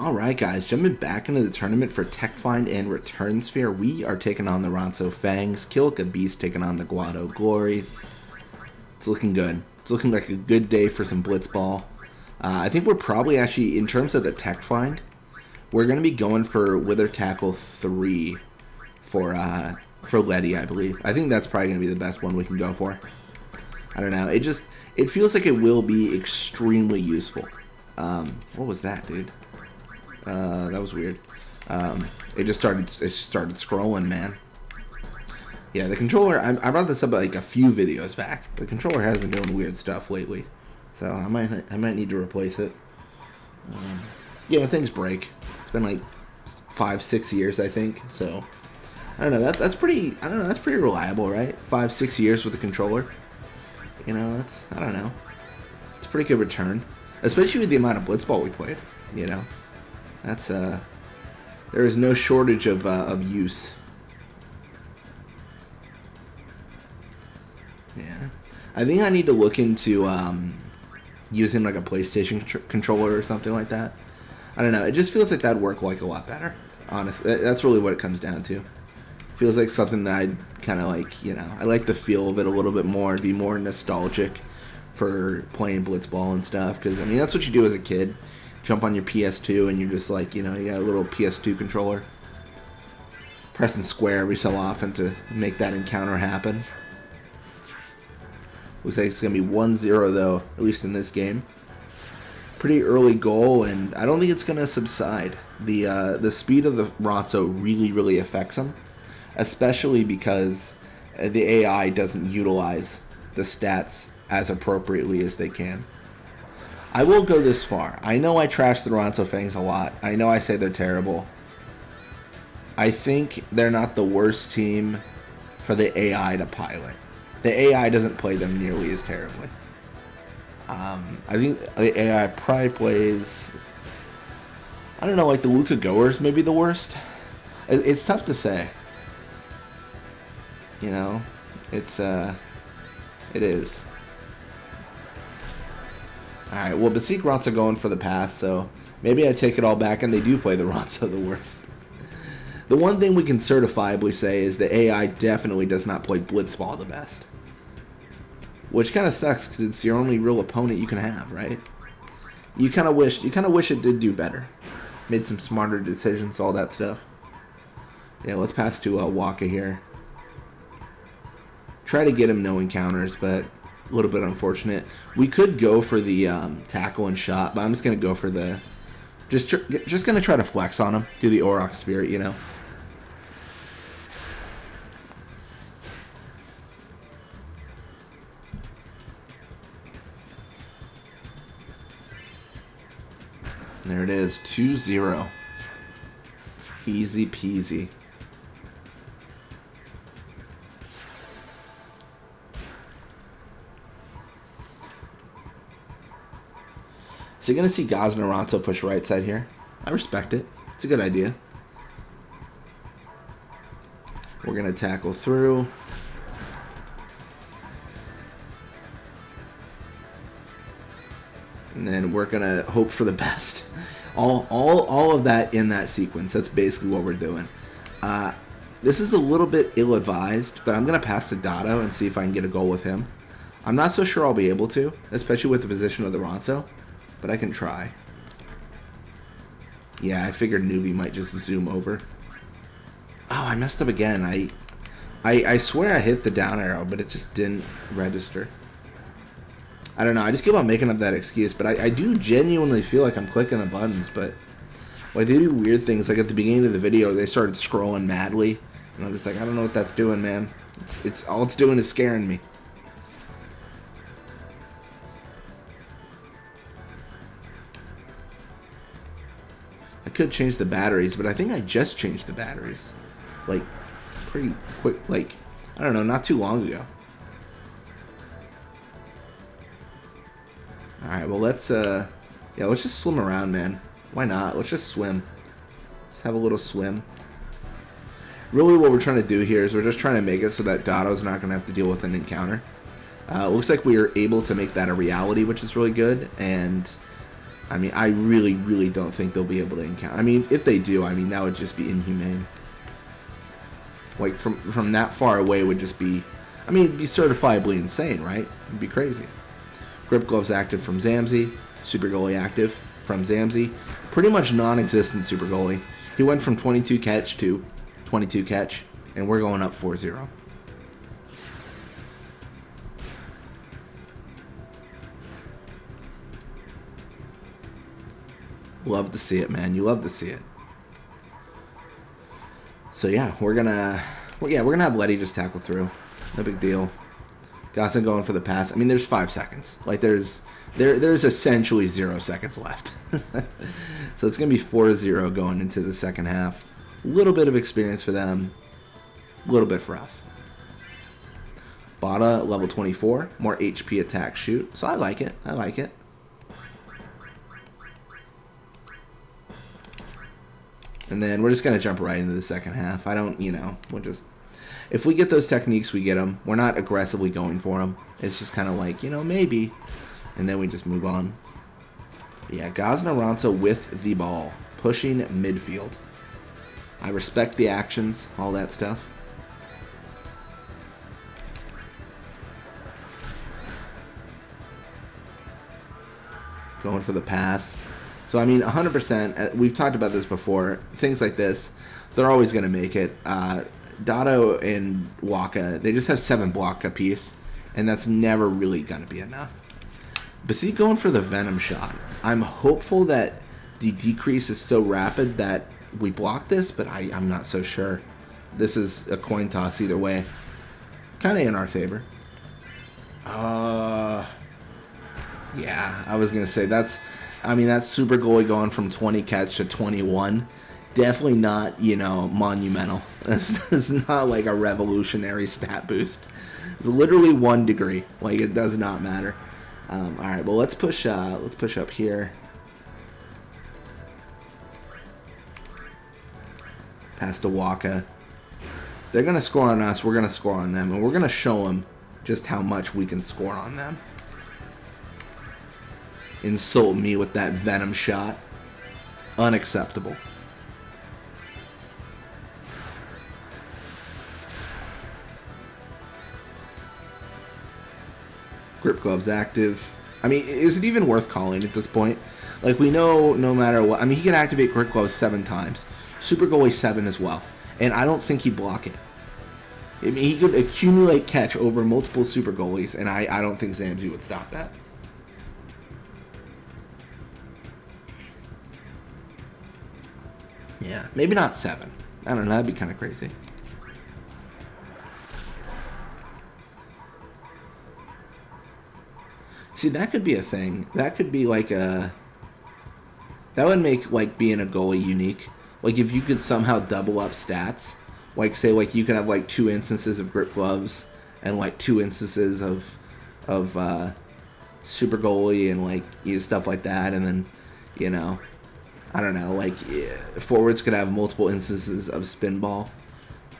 Alright guys, jumping back into the tournament for Tech Find and Return Sphere, we are taking on the Ronso Fangs, Kilka Beast taking on the Guado Glories. It's looking good. It's looking like a good day for some Blitzball. I think we're probably actually, in terms of the Tech Find, we're going to be going for Wither Tackle 3 for Letty, I believe. I think that's probably going to be the best one we can go for. I don't know, it feels like it will be extremely useful. What was that, dude? That was weird. It just started scrolling, man. Yeah, the controller, I brought this up like a few videos back. The controller has been doing weird stuff lately, so I might need to replace it. Yeah, things break. It's been like 5-6 years, I think. So I don't know. That's pretty. I don't know. That's pretty reliable, right? 5-6 years with the controller. You know, I don't know. It's a pretty good return, especially with the amount of Blitzball we played. You know. That's there is no shortage of use. Yeah, I think I need to look into using like a PlayStation controller or something like that. I don't know. It just feels like that'd work like a lot better. Honestly, that's really what it comes down to. Feels like something that I'd kind of like. You know, I like the feel of it a little bit more. It'd be more nostalgic for playing Blitzball and stuff. Because I mean, that's what you do as a kid. Jump on your PS2 and you're just like, you know, you got a little PS2 controller. Pressing square every so often to make that encounter happen. Looks like it's going to be 1-0 though, at least in this game. Pretty early goal, and I don't think it's going to subside. The speed of the Ronso really affects him. Especially because the AI doesn't utilize the stats as appropriately as they can. I will go this far. I know I trash the Ronso Fangs a lot. I know I say they're terrible. I think they're not the worst team for the AI to pilot. The AI doesn't play them nearly as terribly. I think the AI probably plays, I don't know, like the Luka Goers maybe the worst. It's tough to say. You know, it is. Alright, well, Besaid Aurochs are going for the pass, so maybe I take it all back and they do play the Ronso the worst. The one thing we can certifiably say is the AI definitely does not play Blitzball the best. Which kind of sucks because it's your only real opponent you can have, right? You kind of wish it did do better. Made some smarter decisions, all that stuff. Yeah, let's pass to Waka here. Try to get him no encounters, but a little bit unfortunate. We could go for the tackle and shot, but I'm just gonna go for the just gonna try to flex on him. Do the Auroch Spirit, you know. There it is, 2-0. Easy peasy. So you're going to see Gaz and Ronso push right side here. I respect it. It's a good idea. We're going to tackle through. And then we're going to hope for the best. All of that in that sequence. That's basically what we're doing. This is a little bit ill-advised, but I'm going to pass to Dado and see if I can get a goal with him. I'm not so sure I'll be able to, especially with the position of the Ronso. But I can try. Yeah, I figured Nuvi might just zoom over. Oh, I messed up again. I swear I hit the down arrow, but it just didn't register. I don't know. I just keep on making up that excuse, but I do genuinely feel like I'm clicking the buttons, but like they do weird things. Like at the beginning of the video, they started scrolling madly, and I'm just like, I don't know what that's doing, man. It's all it's doing is scaring me. I could change the batteries, but I think I just changed the batteries. Like, pretty quick, like, I don't know, not too long ago. Alright, well, let's just swim around, man. Why not? Let's just swim. Just have a little swim. Really what we're trying to do here is we're just trying to make it so that Dado's not going to have to deal with an encounter. It looks like we are able to make that a reality, which is really good, and I mean, I really, really don't think they'll be able to encounter. I mean, if they do, I mean, that would just be inhumane. Like, from that far away would just be... I mean, it'd be certifiably insane, right? It'd be crazy. Grip Gloves active from Zamzi. Super Goalie active from Zamzi. Pretty much non-existent Super Goalie. He went from 22 catch to 22 catch, and we're going up 4-0. Love to see it, man. You love to see it. So yeah, we're gonna have Letty just tackle through. No big deal. Gosson going for the pass. I mean, there's 5 seconds. Like there's essentially 0 seconds left. So it's gonna be 4-0 going into the second half. A little bit of experience for them. A little bit for us. Bada level 24, more HP attack shoot. So I like it. I like it. And then we're just going to jump right into the second half. I don't, we'll just... If we get those techniques, we get them. We're not aggressively going for them. It's just kind of like, maybe. And then we just move on. Yeah, Gosna Ronso with the ball. Pushing midfield. I respect the actions, all that stuff. Going for the pass. So, I mean, 100%, we've talked about this before, things like this, they're always going to make it. Dotto and Waka, they just have 7 block apiece, and that's never really going to be enough. Besaid going for the Venom shot. I'm hopeful that the decrease is so rapid that we block this, but I'm not so sure. This is a coin toss either way. Kind of in our favor. Yeah, I was going to say, that's Super Goalie going from 20 catch to 21. Definitely not, monumental. It's not like a revolutionary stat boost. It's literally 1 degree. Like, it does not matter. All right, well, let's push up here. Pass to Waka. They're going to score on us. We're going to score on them. And we're going to show them just how much we can score on them. Insult me with that Venom shot. Unacceptable. Grip Gloves active. I mean, is it even worth calling at this point? Like, we know no matter what. I mean, he can activate Grip Gloves 7 times. Super Goalie 7 as well. And I don't think he'd block it. I mean, he could accumulate catch over multiple Super Goalies, and I don't think Zamzu would stop that. Yeah, maybe not 7. I don't know, that'd be kind of crazy. See, that could be a thing. That could be like a... That would make, like, being a goalie unique. Like, if you could somehow double up stats. Like, say, like, you could have, like, 2 instances of Grip Gloves and, like, 2 instances of Super Goalie and, like, stuff like that. And then, I don't know, like, forwards could have multiple instances of spin ball.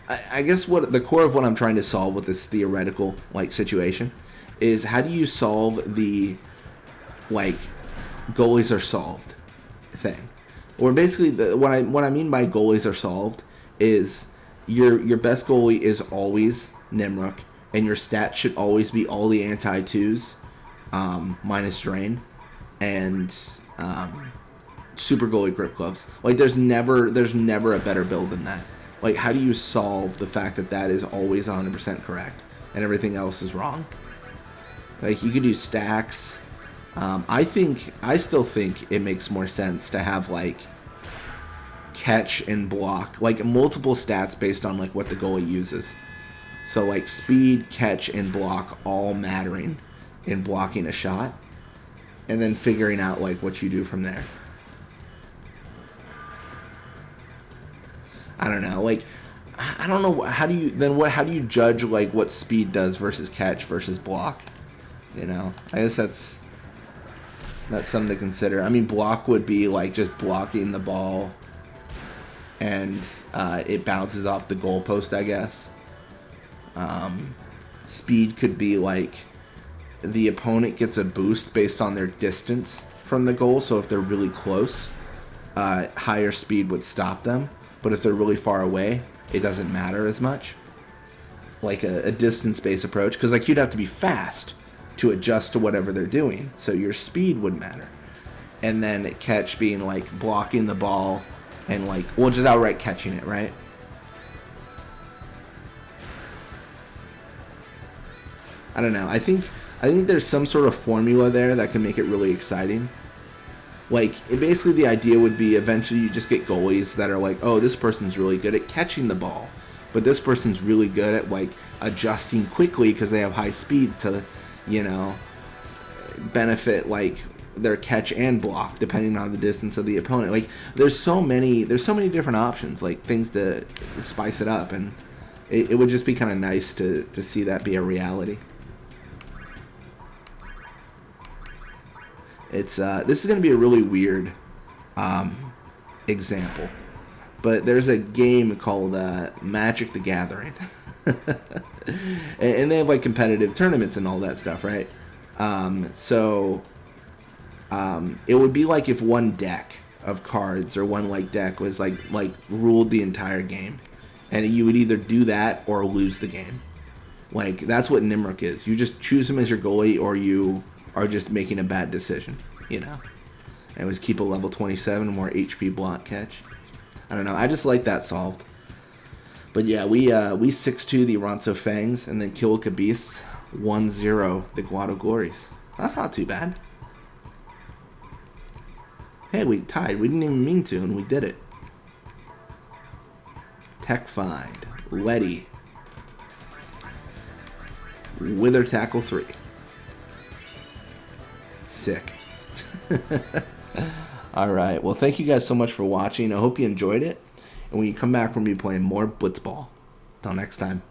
I guess what the core of what I'm trying to solve with this theoretical, like, situation is how do you solve the, like, goalies are solved thing. Or basically, what I mean by goalies are solved is your best goalie is always Nimruk, and your stats should always be all the anti-2s minus drain, and Super Goalie Grip Gloves. Like, there's never a better build than that. Like, how do you solve the fact that that is always 100% correct and everything else is wrong? Like, you could do stacks. I still think it makes more sense to have, like, catch and block, like, multiple stats based on, like, what the goalie uses. So, like, speed, catch, and block all mattering in blocking a shot, and then figuring out, like, what you do from there. I don't know, like, I don't know, how do you judge, like, what speed does versus catch versus block? I guess that's something to consider. I mean, block would be, like, just blocking the ball and it bounces off the goalpost, I guess. Speed could be, like, the opponent gets a boost based on their distance from the goal, so if they're really close, higher speed would stop them. But if they're really far away, it doesn't matter as much. Like a distance-based approach, because like you'd have to be fast to adjust to whatever they're doing, so your speed would matter. And then catch being like blocking the ball and like, well, just outright catching it, right? I don't know. I think there's some sort of formula there that can make it really exciting. Like, basically the idea would be eventually you just get goalies that are like, oh, this person's really good at catching the ball, but this person's really good at like adjusting quickly because they have high speed to, you know, benefit like their catch and block depending on the distance of the opponent. Like, there's so many different options, like things to spice it up, and it would just be kind of nice to see that be a reality. It's this is going to be a really weird example, but there's a game called Magic the Gathering, and they have like competitive tournaments and all that stuff, right? It would be like if one deck of cards or one like deck was like ruled the entire game, and you would either do that or lose the game. Like, that's what Nimruk is. You just choose him as your goalie, or you are just making a bad decision, you know. And it was keep a level 27 more HP block catch. I don't know. I just like that solved. But yeah, we 6-2 the Ronso Fangs and then kill Beasts 1-0 the Guado Gories. That's not too bad. Hey, we tied. We didn't even mean to, and we did it. Tech Find. Letty. Wither Tackle 3. Sick. Alright, well, thank you guys so much for watching. I hope you enjoyed it. And when you come back, we're going to be playing more Blitzball. Until next time.